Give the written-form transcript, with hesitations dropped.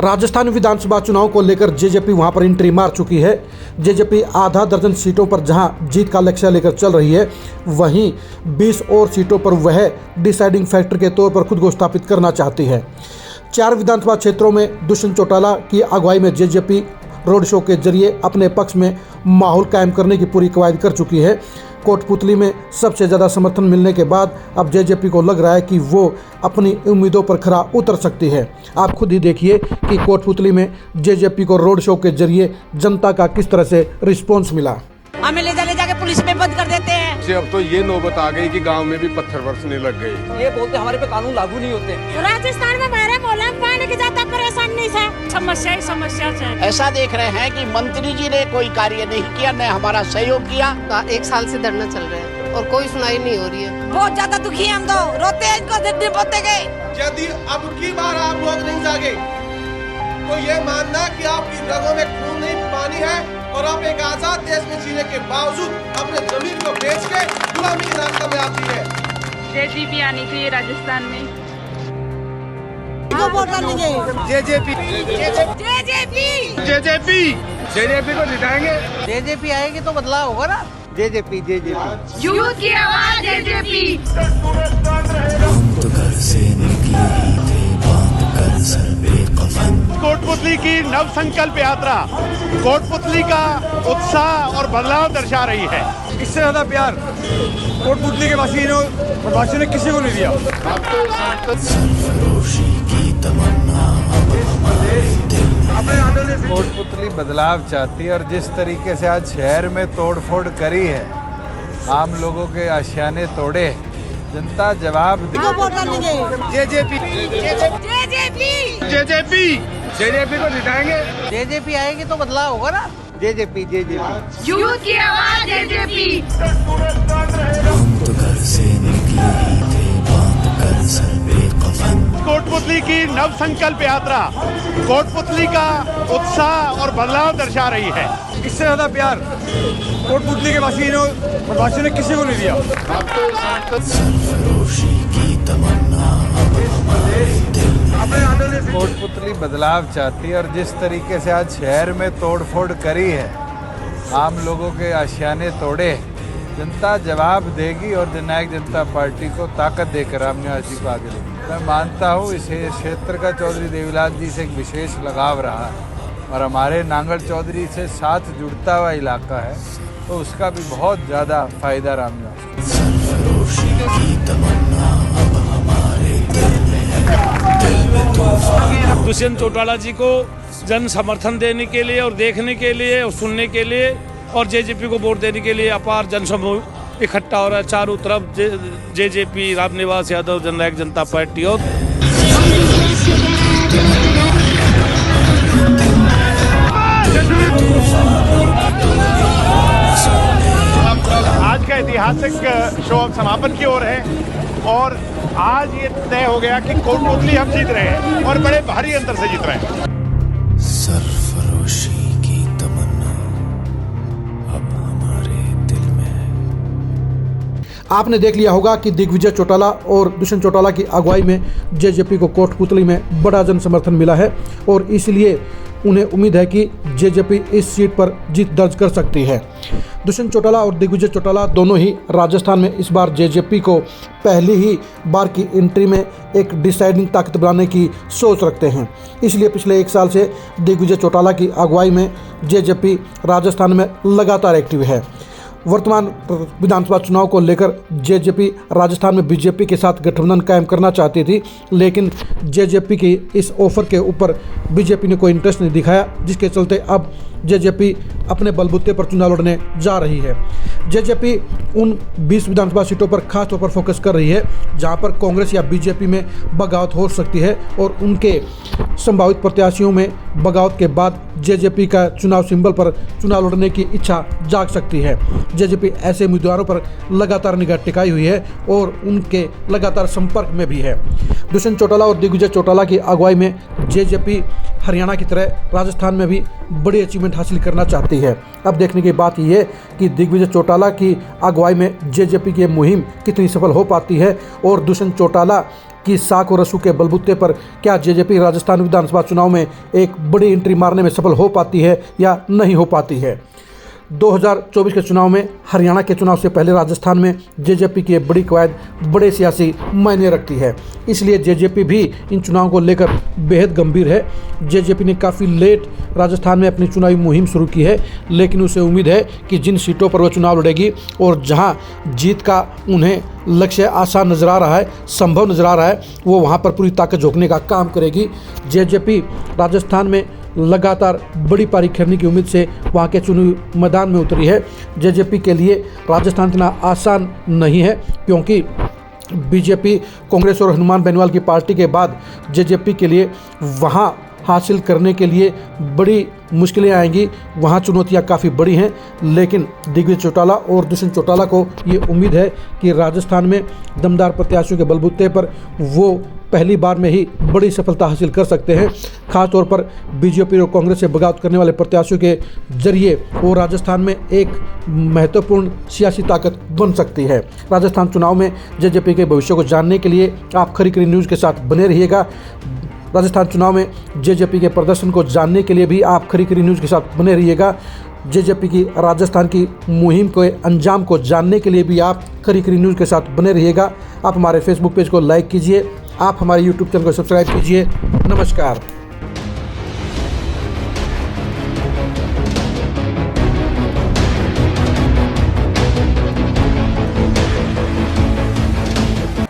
राजस्थान विधानसभा चुनाव को लेकर जेजेपी वहां पर एंट्री मार चुकी है। जेजेपी आधा दर्जन सीटों पर जहां जीत का लक्ष्य लेकर चल रही है, वहीं 20 और सीटों पर वह डिसाइडिंग फैक्टर के तौर पर खुद को स्थापित करना चाहती है। 4 विधानसभा क्षेत्रों में दुष्यंत चौटाला की अगुवाई में जेजेपी रोड शो के जरिए अपने पक्ष में माहौल कायम करने की पूरी कवायद कर चुकी है। कोटपुतली में सबसे ज़्यादा समर्थन मिलने के बाद अब जेजेपी को लग रहा है कि वो अपनी उम्मीदों पर खरा उतर सकती है। आप खुद ही देखिए कि कोटपुतली में जेजेपी को रोड शो के जरिए जनता का किस तरह से रिस्पॉन्स मिला। हमें ले जाके पुलिस में बंद कर देते हैं। अब तो ये नौबत आ गई कि गांव में भी पत्थर बरसने लग गए। ये बोलते हमारे पे कानून लागू नहीं होते। राजस्थान में हमारे मोहल्ला में पानी की ज्यादा परेशानी से समस्या से ऐसा देख रहे हैं कि मंत्री जी ने कोई कार्य नहीं किया, न हमारा सहयोग किया। 1 साल से धरना चल रहा है और कोई सुनाई नहीं हो रही है। बहुत ज्यादा दुखी हैं हम तो, रोते हैं इनको देखने पोते गए। यदि अब की बार आप लोग नहीं जागे तो ये मानना कि आपकी रगों में खून नहीं पानी है और आप एक आजाद देश में जीने के बावजूद अपने जमीन को बेच के गुलामी के रास्ते में आती है। जेजेपी आनी चाहिए राजस्थान में। जेजेपी को जिताएंगे। जेजेपी आएगी तो बदलाव होगा ना। जेजेपी यूथ की आवाज जेजेपी। कोटपुतली की नव संकल्प यात्रा कोटपुतली का उत्साह और बदलाव दर्शा रही है। इससे ज्यादा प्यार कोटपुतली के वासियों ने किसी को नहीं दिया। कोटपुतली बदलाव चाहती है और जिस तरीके से आज शहर में तोड़फोड़ करी है, आम लोगों के आशियाने तोड़े, जनता जवाब जेजेपी को जिताएंगे। जेजेपी आएगी तो बदलाव होगा ना। जेजेपी यूथ की आवाज जेजेपी। कोटपुतली की नव संकल्प यात्रा कोटपुतली का उत्साह और बदलाव दर्शा रही है। इससे ज्यादा प्यार कोटपुतली के वासियों ने किसी को नहीं दिया। कोटपुतली बदलाव चाहती है और जिस तरीके से आज शहर में तोड़फोड़ करी है, आम लोगों के आशियाने तोड़े, जनता जवाब देगी और जननायक जनता पार्टी को ताकत देकर रामनिवास जी को आगे लेगी। मैं मानता हूँ इस क्षेत्र का चौधरी देवीलाल जी से एक विशेष लगाव रहा है और हमारे नांगल चौधरी से साथ जुड़ता हुआ इलाका है, तो उसका भी बहुत ज़्यादा फायदा रामनिवास। दुष्यंत चौटाला जी को जन समर्थन देने के लिए और देखने के लिए और सुनने के लिए और जेजेपी को वोट देने के लिए अपार जनसमूह इकट्ठा हो रहा है। चारों तरफ जेजेपी, रामनिवास यादव, जननायक जनता पार्टी। और आज का ऐतिहासिक शो अब समापन की ओर है और आज ये तय हो गया कि कोटपुतली हम जीत रहे हैं और बड़े भारी अंतर से जीत रहे हैं। सरफरोशी की तमन्ना अब हमारे दिल में है। आपने देख लिया होगा कि दिग्विजय चौटाला और दुष्यंत चौटाला की अगुवाई में जेजेपी को कोटपुतली में बड़ा जन समर्थन मिला है और इसलिए उन्हें उम्मीद है कि जेजेपी इस सीट पर जीत दर्ज कर सकती है। दुष्यंत चौटाला और दिग्विजय चौटाला दोनों ही राजस्थान में इस बार जेजेपी को पहली ही बार की एंट्री में एक डिसाइडिंग ताकत बनाने की सोच रखते हैं। इसलिए पिछले 1 साल से दिग्विजय चौटाला की अगुवाई में जेजेपी राजस्थान में लगातार एक्टिव है। वर्तमान विधानसभा चुनाव को लेकर जेजेपी राजस्थान में बीजेपी के साथ गठबंधन कायम करना चाहती थी, लेकिन जेजेपी की इस ऑफर के ऊपर बीजेपी ने कोई इंटरेस्ट नहीं दिखाया, जिसके चलते अब जेजेपी अपने बलबूते पर चुनाव लड़ने जा रही है। जेजेपी उन 20 विधानसभा सीटों पर खास तौर पर फोकस कर रही है जहां पर कांग्रेस या बीजेपी में बगावत हो सकती है और उनके संभावित प्रत्याशियों में बगावत के बाद जेजेपी का चुनाव सिंबल पर चुनाव लड़ने की इच्छा जाग सकती है। जेजेपी ऐसे उम्मीदवारों पर लगातार निगाह टिकाई हुई है और उनके लगातार संपर्क में भी है। दुष्यंत चौटाला और दिग्विजय चौटाला की अगुवाई में जेजेपी हरियाणा की तरह राजस्थान में भी बड़ी अचीवमेंट हासिल करना चाहती है। अब देखने की बात यह है कि दिग्विजय चौटाला की अगुवाई में जेजेपी की मुहिम कितनी सफल हो पाती है और दुष्यंत चौटाला कि साख और रसूं के बलबूते पर क्या जेजेपी राजस्थान विधानसभा चुनाव में एक बड़ी एंट्री मारने में सफल हो पाती है या नहीं हो पाती है। 2024 के चुनाव में हरियाणा के चुनाव से पहले राजस्थान में जेजेपी की बड़ी कवायद बड़े सियासी मायने रखती है, इसलिए जेजेपी भी इन चुनावों को लेकर बेहद गंभीर है। जेजेपी ने काफ़ी लेट राजस्थान में अपनी चुनावी मुहिम शुरू की है, लेकिन उसे उम्मीद है कि जिन सीटों पर वह चुनाव लड़ेगी और जहां जीत का उन्हें लक्ष्य आसान नज़र आ रहा है, संभव नज़र आ रहा है, वो वहां पर पूरी ताकत झोंकने का काम करेगी। जेजेपी राजस्थान में लगातार बड़ी पारी खेलने की उम्मीद से वहां के चुनावी मैदान में उतरी है। जेजेपी के लिए राजस्थान इतना आसान नहीं है, क्योंकि बीजेपी, कांग्रेस और हनुमान बेनीवाल की पार्टी के बाद जेजेपी के लिए वहां हासिल करने के लिए बड़ी मुश्किलें आएंगी, वहां चुनौतियां काफ़ी बड़ी हैं। लेकिन दिग्विजय चौटाला और दुष्यंत चौटाला को ये उम्मीद है कि राजस्थान में दमदार प्रत्याशियों के बलबूते पर वो पहली बार में ही बड़ी सफलता हासिल कर सकते हैं। खासतौर पर बीजेपी और कांग्रेस से बगावत करने वाले प्रत्याशियों के जरिए वो राजस्थान में एक महत्वपूर्ण सियासी ताकत बन सकती है। राजस्थान चुनाव में जेजेपी के भविष्य को जानने के लिए आप खरी खरी न्यूज़ के साथ बने रहिएगा। राजस्थान चुनाव में जेजेपी के प्रदर्शन को जानने के लिए भी आप खरी खरी न्यूज़ के साथ बने रहिएगा। जेजेपी की राजस्थान की मुहिम के अंजाम को जानने के लिए भी आप खरी खरी न्यूज़ के साथ बने रहिएगा। आप हमारे फेसबुक पेज को लाइक कीजिए, आप हमारे यूट्यूब चैनल को सब्सक्राइब कीजिए। नमस्कार।